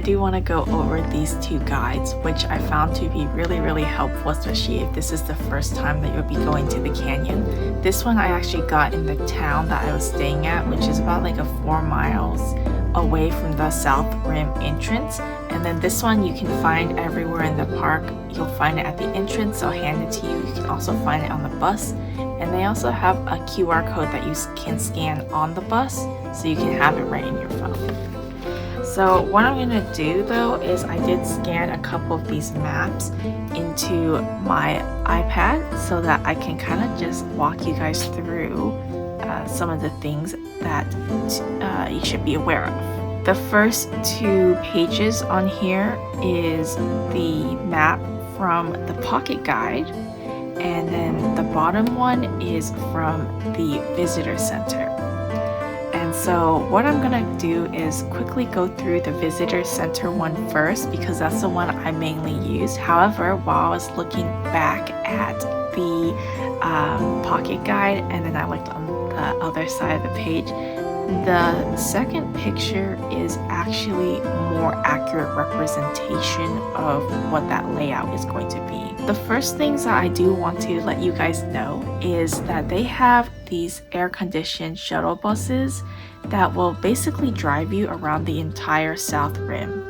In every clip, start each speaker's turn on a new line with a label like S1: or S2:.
S1: I do want to go over these two guides, which I found to be really helpful, especially if this is the first time that you'll be going to the canyon. This one I actually got in the town that I was staying at, which is about like 4 miles away from the South Rim entrance. And then this one you can find everywhere in the park. You'll find it at the entrance, I'll hand it to you. You can also find it on the bus. And they also have a QR code that you can scan on the bus, so you can have it right in your phone. So what I'm gonna do though is I did scan a couple of these maps into my iPad so that I can kind of just walk you guys through some of the things that you should be aware of. The first 2 pages on here is the map from the pocket guide, and then the bottom one is from the visitor center. And so what I'm gonna do is quickly go through the visitor center one first, because that's the one I mainly use. However, while I was looking back at the pocket guide and then I looked on the other side of the page, the second picture is actually more accurate representation of what that layout is going to be. The first things that I do want to let you guys know is that they have these air-conditioned shuttle buses that will basically drive you around the entire South Rim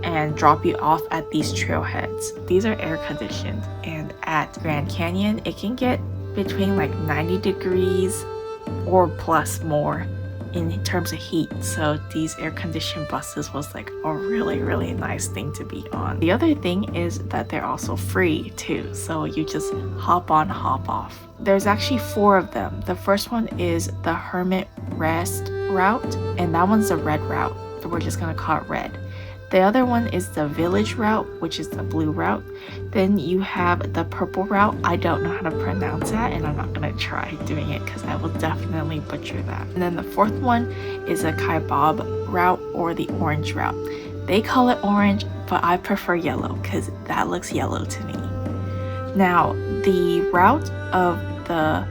S1: and drop you off at these trailheads. These are air-conditioned, and at Grand Canyon it can get between like 90 degrees or plus more in terms of heat, so these air-conditioned buses was like a really nice thing to be on. The other thing is that they're also free too, so you just hop on, hop off. There's actually 4 of them. The first one is the Hermit Rest route, and that one's the red route, so we're just gonna call it red. The other one is the village route, which is the blue route. Then you have the purple route. I don't know how to pronounce that, and I'm not gonna try doing it because I will definitely butcher that. And then the 4th one is a Kaibab route, or the orange route. They call it orange, but I prefer yellow because that looks yellow to me. Now, the route of the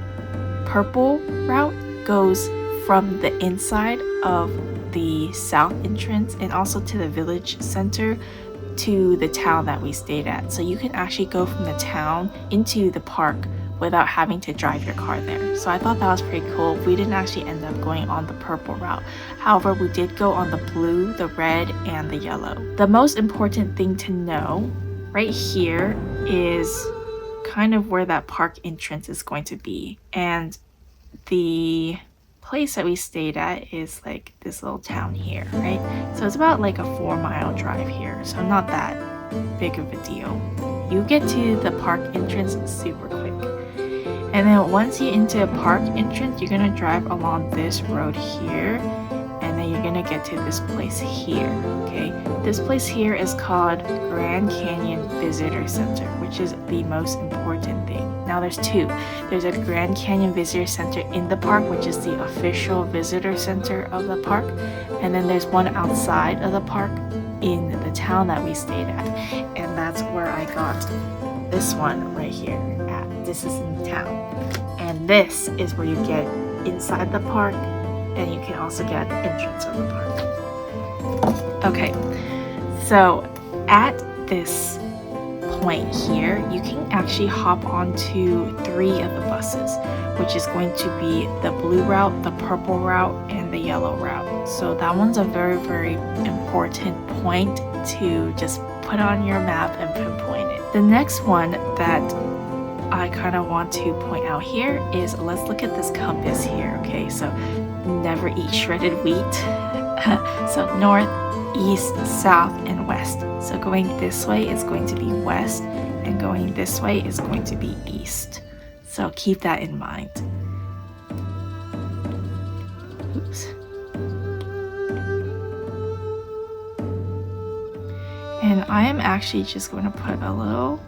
S1: purple route goes from the inside of the south entrance and also to the village center to the town that we stayed at. So you can actually go from the town into the park without having to drive your car there. So I thought that was pretty cool. We didn't actually end up going on the purple route. However, we did go on the blue, the red, and the yellow. The most important thing to know right here is kind of where that park entrance is going to be. And the place that we stayed at is like this little town here, right? So it's about like a 4-mile drive here, so not that big of a deal. You get to the park entrance super quick, and then once you're into a park entrance, you're gonna drive along this road here, and then you're gonna get to this place here. Okay, this place here is called Grand Canyon Visitor Center, which is the most important thing. Now there's 2. There's a Grand Canyon Visitor Center in the park, which is the official visitor center of the park, and then there's one outside of the park in the town that we stayed at, and that's where I got this one right here at. This is in town, and this is where you get inside the park, and you can also get the entrance of the park. Okay, so at this point here, you can actually hop onto 3 of the buses, which is going to be the blue route, the purple route, and the yellow route. So that one's a very important point to just put on your map and pinpoint it. The next one that I kind of want to point out here is, let's look at this compass here. Okay, so never eat shredded wheat. So north, east, south, and west. So going this way is going to be west, and going this way is going to be east. So keep that in mind. Oops. And I am actually just going to put a little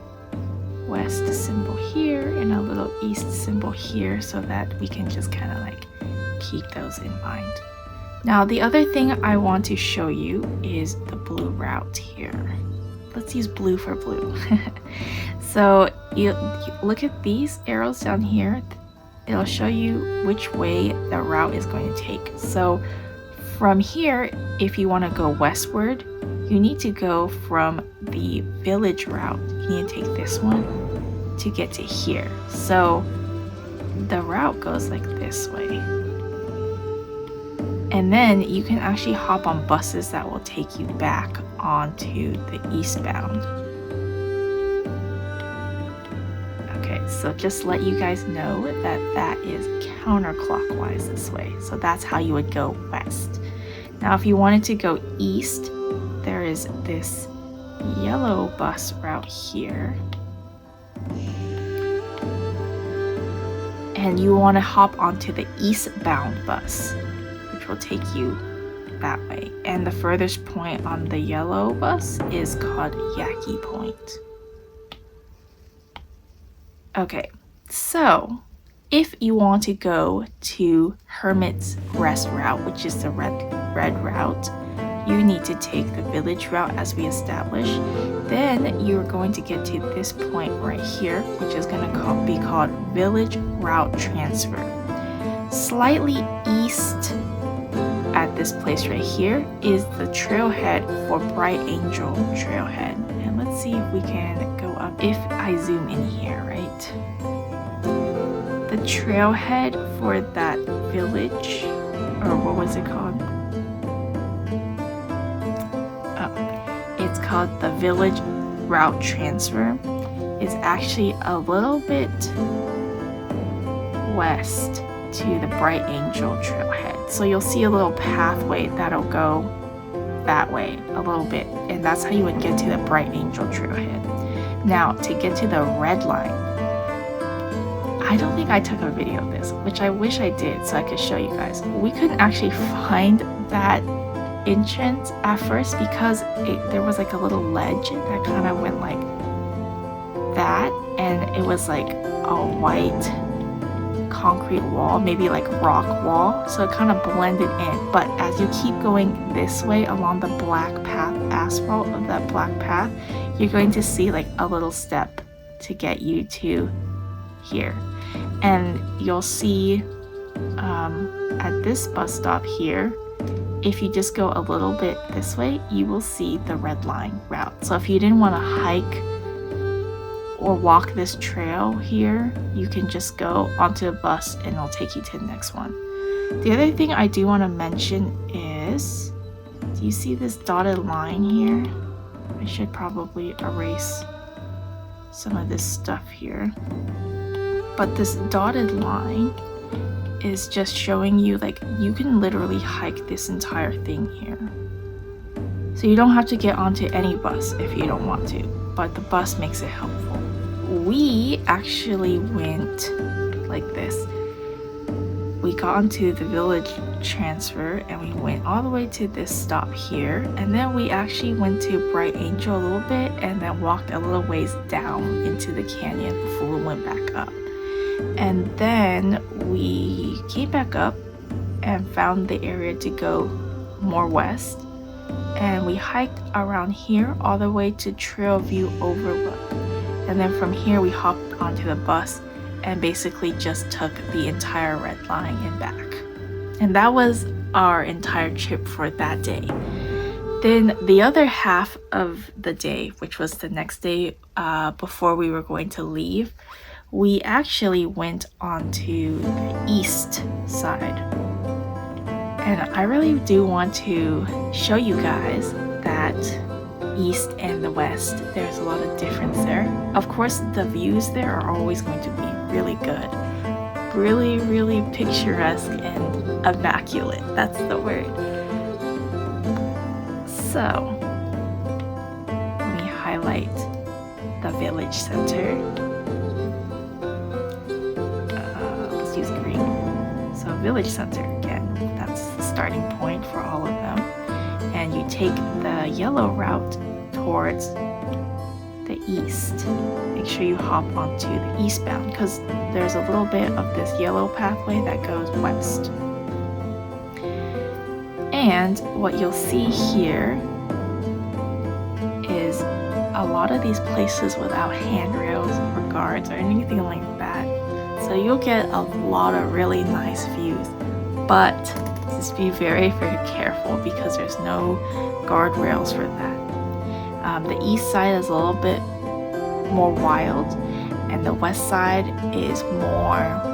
S1: west symbol here and a little east symbol here so that we can just kind of like keep those in mind. Now the other thing I want to show you is the blue route here. Let's use blue for blue. So you look at these arrows down here. It'll show you which way the route is going to take. So from here, if you want to go westward, you need to go from the village route. You need to take this one to get to here. So the route goes like this way. And then you can actually hop on buses that will take you back onto the eastbound. Okay, so just let you guys know that that is counterclockwise this way. So that's how you would go west. Now, if you wanted to go east, there is this yellow bus route here. And you want to hop onto the eastbound bus, which will take you that way. And the furthest point on the yellow bus is called Yaki Point. Okay, so if you want to go to Hermit's rest route, which is the red route, you need to take the village route as we established. Then you're going to get to this point right here, which is going to be called village route transfer. Slightly east at this place right here is the trailhead for Bright Angel Trailhead. And let's see if we can go up. If I zoom in here, right? The trailhead for that village, or what was it called? It's called the village route transfer. Is actually a little bit west to the Bright Angel Trailhead. So you'll see a little pathway that'll go that way a little bit, and that's how you would get to the Bright Angel Trailhead. Now, to get to the red line, I don't think I took a video of this, which I wish I did so I could show you guys. We couldn't actually find that entrance at first because there was like a little ledge that kind of went like that, and it was like a white concrete wall, maybe like rock wall, so it kind of blended in. But as you keep going this way along the black path, asphalt of that black path, you're going to see like a little step to get you to here, and you'll see at this bus stop here, if you just go a little bit this way, you will see the red line route. So if you didn't want to hike or walk this trail here, you can just go onto a bus and it'll take you to the next one. The other thing I do want to mention is, do you see this dotted line here? I should probably erase some of this stuff here. But this dotted line is just showing you like you can literally hike this entire thing here. So you don't have to get onto any bus if you don't want to, but the bus makes it helpful. We actually went like this. We got onto the village transfer and we went all the way to this stop here, and then we actually went to Bright Angel a little bit and then walked a little ways down into the canyon before we went back up. And then we came back up and found the area to go more west, and we hiked around here all the way to Trailview Overlook, and then from here we hopped onto the bus and basically just took the entire red line and back. And that was our entire trip for that day. Then the other half of the day, which was the next day before we were going to leave, we actually went onto the east side. And I really do want to show you guys that east and the west, there's a lot of difference there. Of course, the views there are always going to be really good. Really, really picturesque and immaculate. That's the word. So, let me highlight the village center. Use green. So village center again, that's the starting point for all of them, and you take the yellow route towards the east. Make sure you hop onto the eastbound because there's a little bit of this yellow pathway that goes west. And what you'll see here is a lot of these places without handrails or guards or anything like that. So you'll get a lot of really nice views, but just be very, very careful because there's no guardrails for that. The east side is a little bit more wild, and the west side is more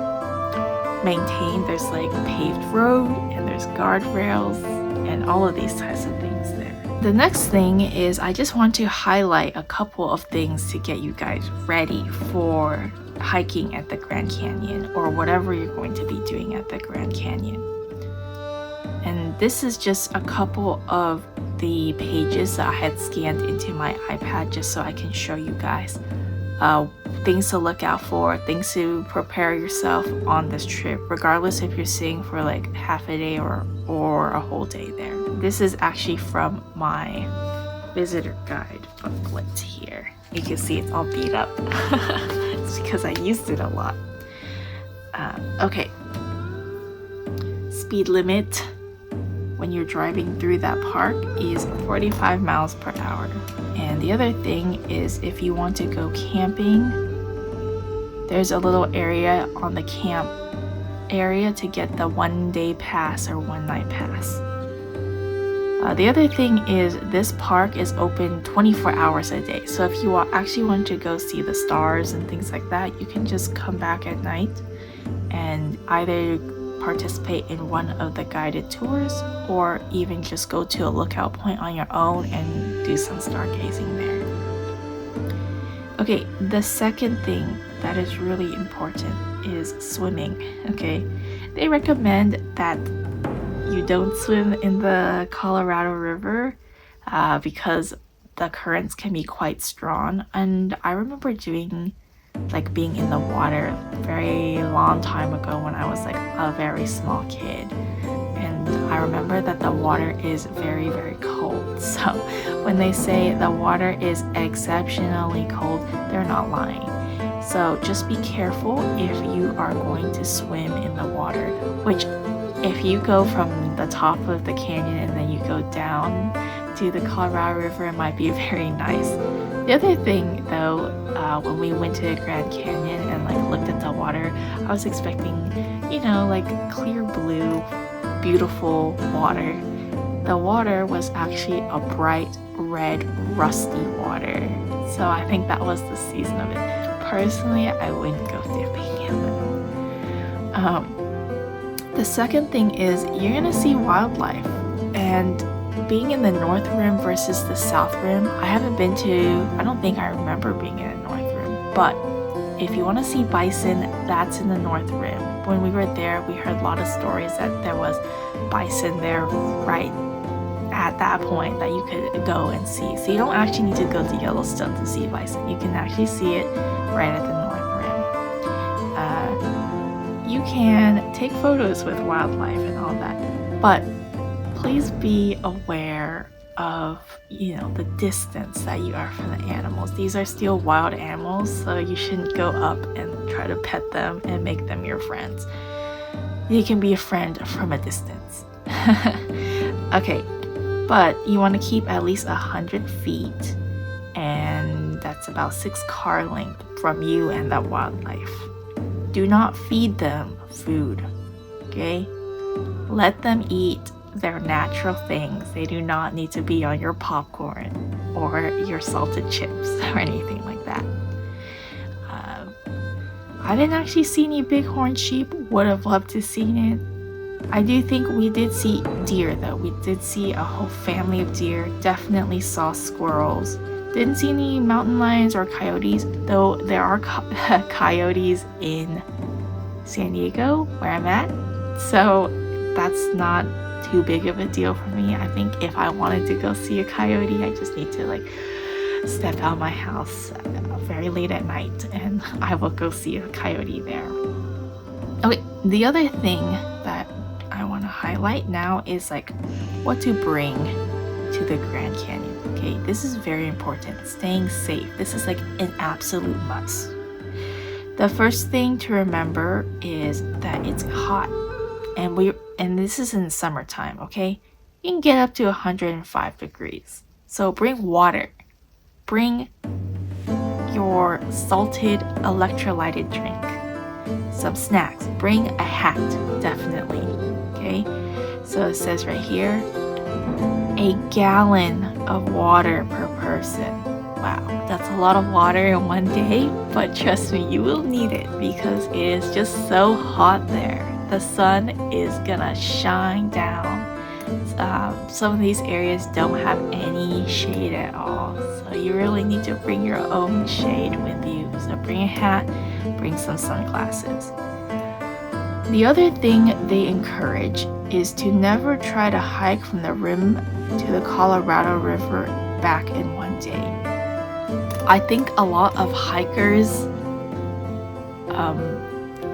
S1: maintained. There's like paved road, and there's guardrails, and all of these types of things there. The next thing is I just want to highlight a couple of things to get you guys ready for hiking at the Grand Canyon, or whatever you're going to be doing at the Grand Canyon. And this is just a couple of the pages that I had scanned into my iPad just so I can show you guys things to look out for, things to prepare yourself on this trip, regardless if you're staying for like half a day or a whole day there. This is actually from my visitor guide booklet here. You can see it's all beat up. It's because I used it a lot. Okay. Speed limit when you're driving through that park is 45 miles per hour. And the other thing is, if you want to go camping, there's a little area on the camp area to get the 1-day pass or 1-night pass. The other thing is, this park is open 24 hours a day. So if you actually want to go see the stars and things like that, you can just come back at night and either participate in one of the guided tours, or even just go to a lookout point on your own and do some stargazing there. Okay, the second thing that is really important is swimming. Okay, they recommend that you don't swim in the Colorado River because the currents can be quite strong. And I remember being in the water a very long time ago when I was like a very small kid, and I remember that the water is very, very cold. So when they say the water is exceptionally cold, they're not lying. So just be careful if you are going to swim in the water, which if you go from the top of the canyon and then you go down to the Colorado River, it might be very nice. The other thing though, when we went to the Grand Canyon and looked at the water, I was expecting, clear blue, beautiful water. The water was actually a bright red, rusty water. So I think that was the season of it. Personally, I wouldn't go dipping in it. The second thing is, you're gonna see wildlife, and being in the North Rim versus the South Rim, I don't think I remember being in the North Rim, but if you want to see bison, that's in the North Rim. When we were there, we heard a lot of stories that there was bison there right at that point that you could go and see. So you don't actually need to go to Yellowstone to see bison. You can actually see it right at the North Rim. You can take photos with wildlife and all that, but please be aware of the distance that you are from the animals. These are still wild animals, so you shouldn't go up and try to pet them and make them your friends. You can be a friend from a distance. Okay, but you want to keep at least 100 feet, and that's about 6 car length from you and that wildlife. Do not feed them food, okay? Let them eat their natural things. They do not need to be on your popcorn or your salted chips or anything like that. I didn't actually see any bighorn sheep. Would have loved to seen it. I do think we did see deer though. We did see a whole family of deer. Definitely saw squirrels. Didn't see any mountain lions or coyotes, though there are coyotes in San Diego where I'm at. So that's not too big of a deal for me. I think if I wanted to go see a coyote, I just need to step out of my house very late at night and I will go see a coyote there. Okay, the other thing that I want to highlight now is what to bring to the Grand Canyon. Okay, this is very important. Staying safe. This is an absolute must. The first thing to remember is that it's hot, and this is in summertime, okay? You can get up to 105 degrees. So bring water. Bring your salted electrolyted drink. Some snacks. Bring a hat, definitely. Okay? So it says right here, a gallon of water per person. Wow, that's a lot of water in one day, but trust me, you will need it because it is just so hot there. The sun is gonna shine down. Some of these areas don't have any shade at all, so you really need to bring your own shade with you. So bring a hat, bring some sunglasses. The other thing they encourage is to never try to hike from the rim to the Colorado River back in one day. I think a lot of hikers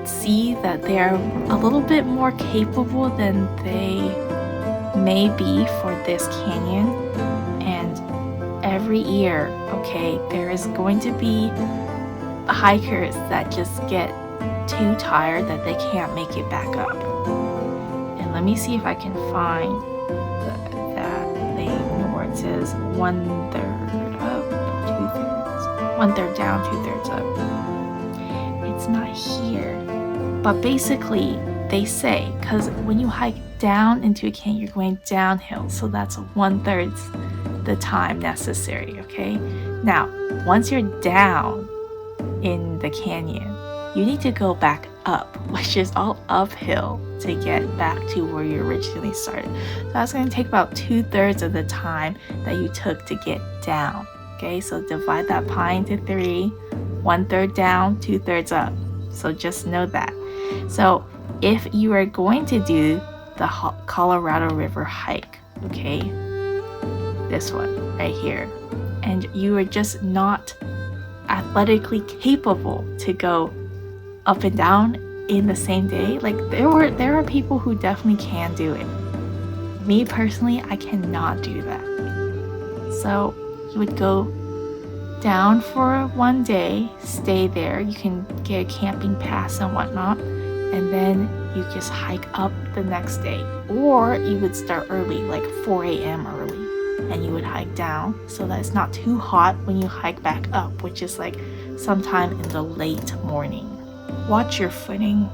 S1: see that they're a little bit more capable than they may be for this canyon, and every year, okay, there is going to be hikers that just get too tired that they can't make it back up. And let me see if I can find that thing where it says 1/3 up, 2/3, 1/3 down, 2/3 up. It's not here, but basically they say, because when you hike down into a canyon, you're going downhill, so that's 1/3 the time necessary. Okay, now once you're down in the canyon, you need to go back up, which is all uphill to get back to where you originally started. So that's going to take about 2/3 of the time that you took to get down. Okay, so divide that pie into 3, 1/3 down, 2/3 up. So just know that. So if you are going to do the Colorado River hike, okay, this one right here, and you are just not athletically capable to go up and down in the same day, like there are people who definitely can do it. Me personally, I cannot do that. So you would go down for one day, stay there, you can get a camping pass and whatnot, and then you just hike up the next day. Or you would start early, like 4 a.m. early, and you would hike down so that it's not too hot when you hike back up, which is like sometime in the late morning. Watch your footing.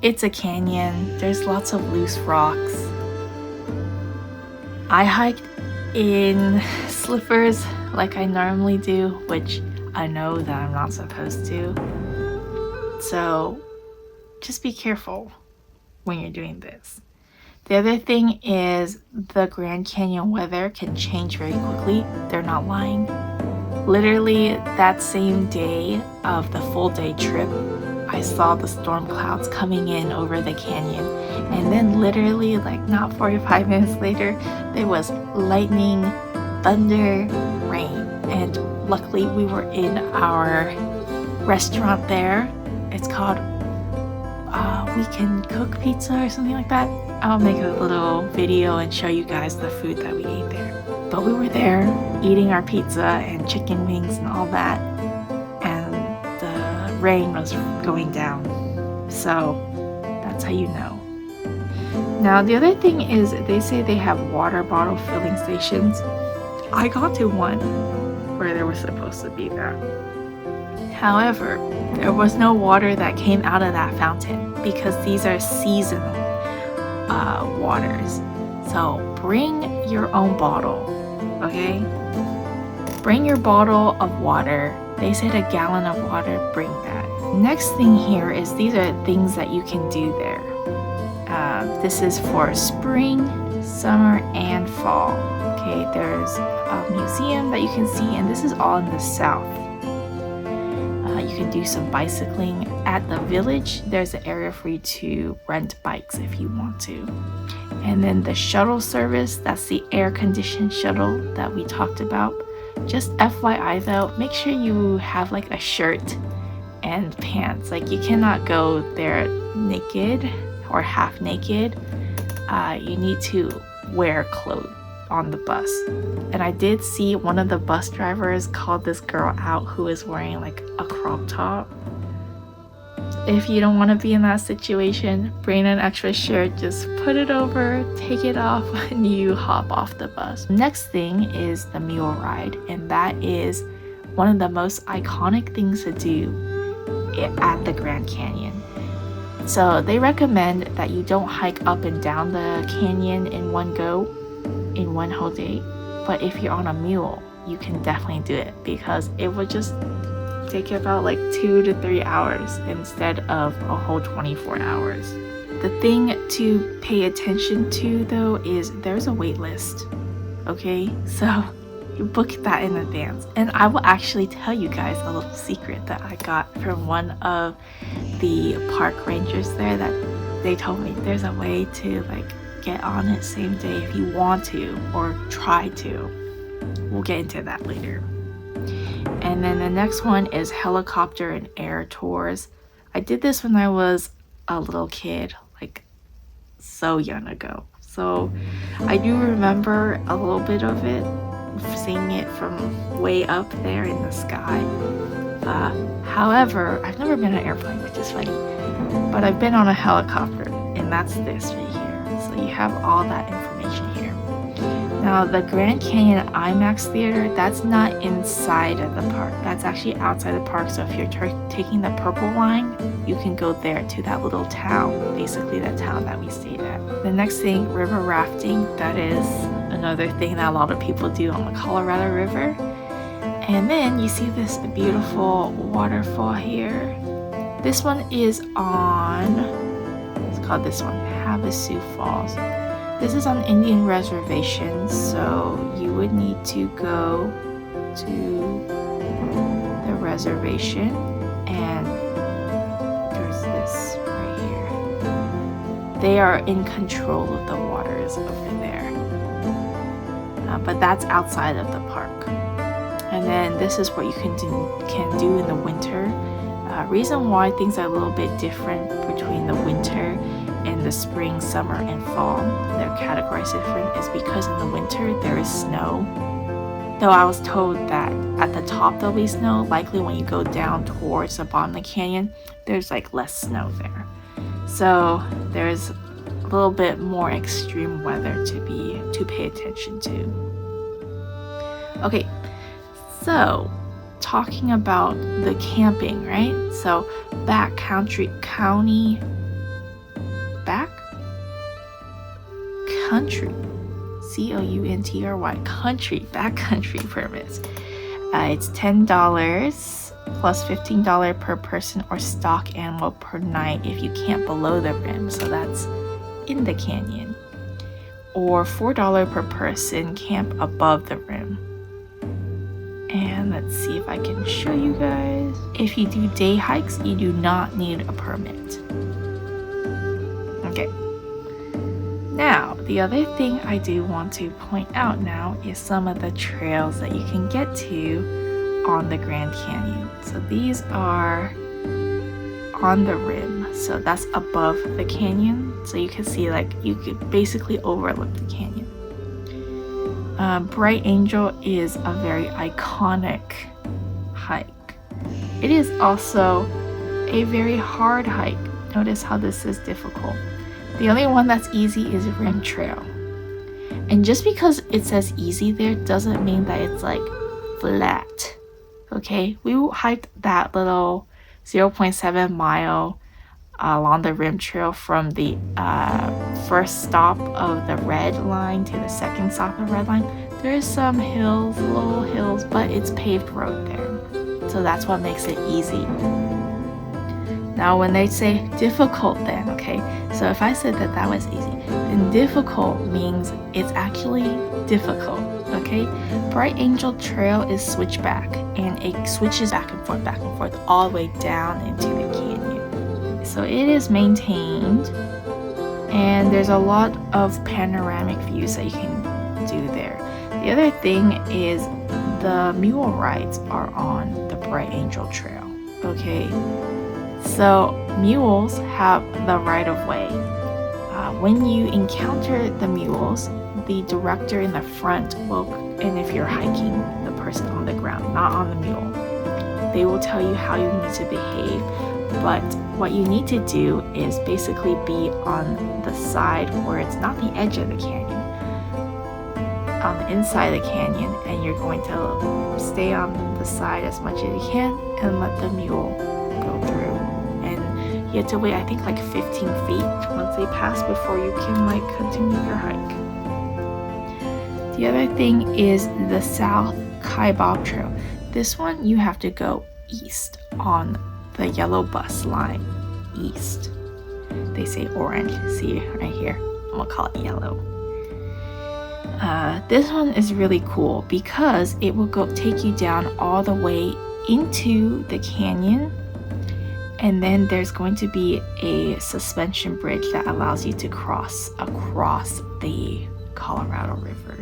S1: It's a canyon, there's lots of loose rocks. I hiked in slippers like I normally do, which I know that I'm not supposed to. So just be careful when you're doing this. The other thing is the Grand Canyon weather can change very quickly. They're not lying. Literally that same day of the full day trip, I saw the storm clouds coming in over the canyon, and then literally like not 45 minutes later, there was lightning, thunder, rain, and luckily we were in our restaurant there. It's called We Can Cook Pizza or something like that. I'll make a little video and show you guys the food that we ate there. But we were there eating our pizza and chicken wings and all that, and the rain was going down. So that's how you know. Now the other thing is they say they have water bottle filling stations. I got to one where there was supposed to be that. However, there was no water that came out of that fountain because these are seasonal waters. So bring your own bottle, okay? Bring your bottle of water. They said a gallon of water, bring that. Next thing here is these are things that you can do there. This is for spring, summer, and fall. Okay, there's a museum that you can see, and this is all in the south. You can do some bicycling at the village. There's an area for you to rent bikes if you want to. And then the shuttle service, that's the air-conditioned shuttle that we talked about. Just FYI though, make sure you have like a shirt and pants. Like you cannot go there naked or half naked. You need to wear clothes on the bus. And I did see one of the bus drivers called this girl out who is wearing like a crop top. If you don't want to be in that situation, bring an extra shirt, just put it over, take it off when you hop off the bus. Next thing is the mule ride, and that is one of the most iconic things to do at the Grand Canyon. So they recommend that you don't hike up and down the canyon in one go. in one whole day. But if you're on a mule, you can definitely do it because it would just take you about like 2 to 3 hours instead of a whole 24 hours. The thing to pay attention to though is there's a wait list. Okay, so you book that in advance. And I will actually tell you guys a little secret that I got from one of the park rangers there, that they told me there's a way to like get on it same day if you want to or try to. We'll get into that later. And then the next one is helicopter and air tours. I did this when I was a little kid, like so young ago. So I do remember a little bit of it, seeing it from way up there in the sky. However, I've never been on an airplane, which is funny, but I've been on a helicopter, and that's this right here. So you have all that information here. Now the Grand Canyon IMAX theater, that's not inside of the park. That's actually outside the park. So if you're taking the purple line, you can go there to that little town, basically that town that we stayed at. The next thing, river rafting. That is another thing that a lot of people do on the Colorado River. And then you see this beautiful waterfall here. This one is on, it's called this one, Havasu Falls. This is on Indian reservation, so you would need to go to the reservation, and there's this right here. They are in control of the waters over there, but that's outside of the park. And then this is what you can do in the winter. Reason why things are a little bit different between the winter and the spring, summer, and fall, they're categorized different, is because in the winter there is snow. Though I was told that at the top there'll be snow, likely when you go down towards the bottom of the canyon, there's like less snow there. So there's a little bit more extreme weather to pay attention to. Okay, so talking about the camping, right? So Backcountry, C-O-U-N-T-R-Y, backcountry permits. It's $10 plus $15 per person or stock animal per night if you camp below the rim, so that's in the canyon. Or $4 per person camp above the rim. And let's see if I can show you guys. If you do day hikes, you do not need a permit. Okay. Now, the other thing I do want to point out now is some of the trails that you can get to on the Grand Canyon. So these are on the rim. So that's above the canyon. So you can see, like, you could basically overlook the canyon. Bright Angel is a very iconic hike. It is also a very hard hike. Notice how this is difficult. The only one that's easy is Rim Trail. And just because it says easy there doesn't mean that it's like flat. Okay, we hiked that little 0.7 mile along the Rim Trail from the first stop of the red line to the second stop of the red line. There's some hills, little hills, but it's paved road there. So that's what makes it easy. Now when they say difficult then, okay, so if I said that that was easy, then difficult means it's actually difficult, okay? Bright Angel Trail is switchback, and it switches back and forth all the way down into the canyon. So it is maintained, and there's a lot of panoramic views that you can do there. The other thing is the mule rides are on the Bright Angel Trail, okay? So mules have the right of way. When you encounter the mules, the director in the front will, and if you're hiking, the person on the ground, not on the mule, they will tell you how you need to behave. But what you need to do is basically be on the side where it's not the edge of the canyon, on the inside of the canyon, and you're going to stay on the side as much as you can and let the mule go through. And you have to wait, I think, like 15 feet once they pass before you can like continue your hike. The other thing is the South Kaibab Trail. This one you have to go east on the yellow bus line. East. They say orange. See right here. I'm gonna call it yellow. This one is really cool because it will take you down all the way into the canyon, and then there's going to be a suspension bridge that allows you to cross across the Colorado River.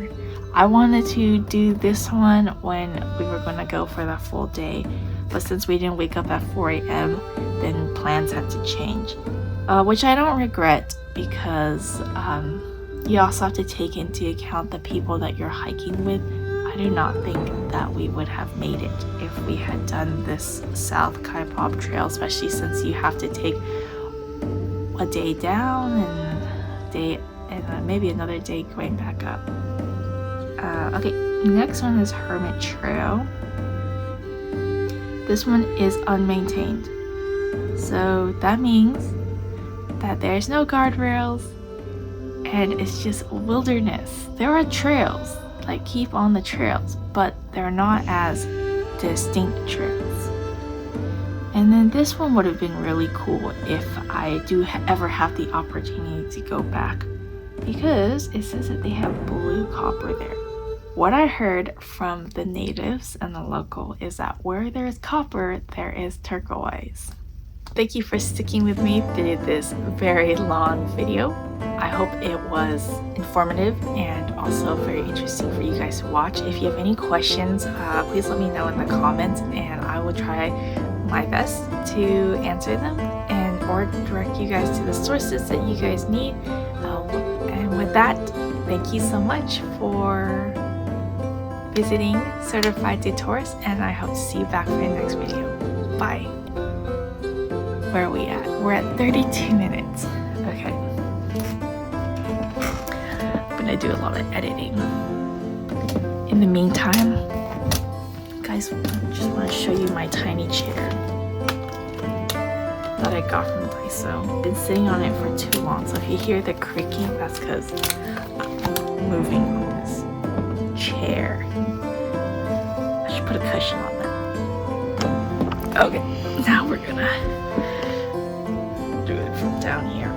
S1: I wanted to do this one when we were going to go for the full day, but since we didn't wake up at 4 a.m. then plans had to change, which I don't regret, because you also have to take into account the people that you're hiking with. I do not think that we would have made it if we had done this South Kaibab Trail, especially since you have to take a day down and maybe another day going back up. Okay, next one is Hermit Trail. This one is unmaintained, so that means that there's no guardrails and it's just wilderness. There are trails, like keep on the trails, but they're not as distinct trails. And then this one would have been really cool if I do ever have the opportunity to go back, because it says that they have blue copper there. What I heard from the natives and the local is that where there is copper, there is turquoise. Thank you for sticking with me through this very long video. I hope it was informative and also very interesting for you guys to watch. If you have any questions, please let me know in the comments, and I will try my best to answer them or direct you guys to the sources that you guys need. And with that, thank you so much for visiting Certified Detours, and I hope to see you back for the next video. Bye. Where are we at? We're at 32 minutes. Okay. I'm gonna do a lot of editing. In the meantime, guys, I just want to show you my tiny chair that I got from Bison. Been sitting on it for too long, so if you hear the creaking, that's because I'm moving on this chair. I should put a cushion on that. Okay, now we're gonna do it from down here.